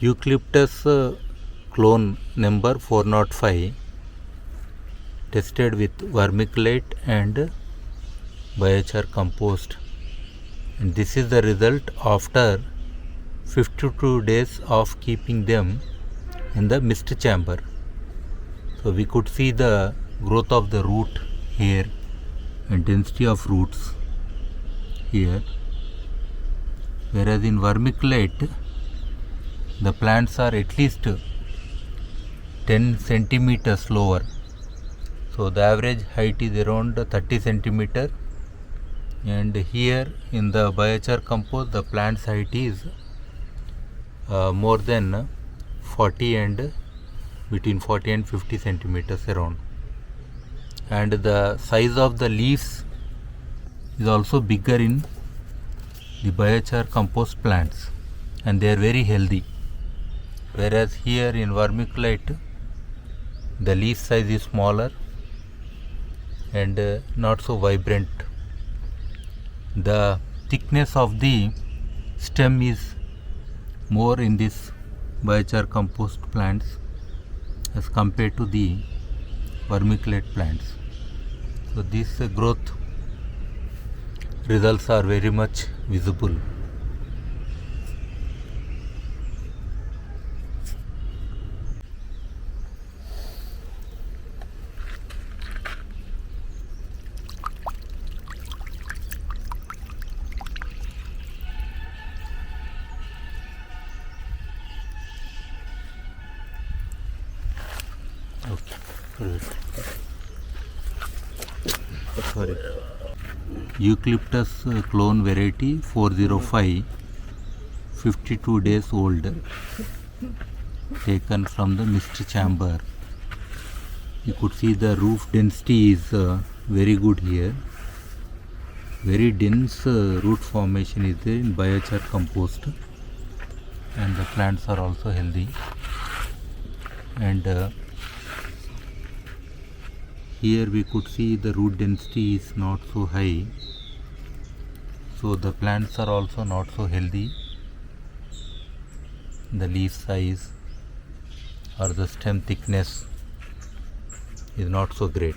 Eucalyptus clone number 405 tested with vermiculate and biochar compost, and this is the result after 52 days of keeping them in the mist chamber. So we could see the growth of the root here and density of roots here, whereas in vermiculate the plants are at least 10 centimeters lower. So the average height is around 30 centimeter, and here in the biochar compost the plant's height is more than 40 and between 40 and 50 centimeters around, and the size of the leaves is also bigger in the biochar compost plants, and they are very healthy, whereas here in vermiculate the leaf size is smaller and not so vibrant. The thickness of the stem is more in this biochar compost plants as compared to the vermiculate plants. So these growth results are very much visible. Sorry. Eucalyptus clone variety 405, 52 days old, taken from the mist chamber. You could see the roof density is very good here. Very dense root formation is there in biochar compost, and the plants are also healthy. And here we could see the root density is not so high, so the plants are also not so healthy. The leaf size or the stem thickness is not so great.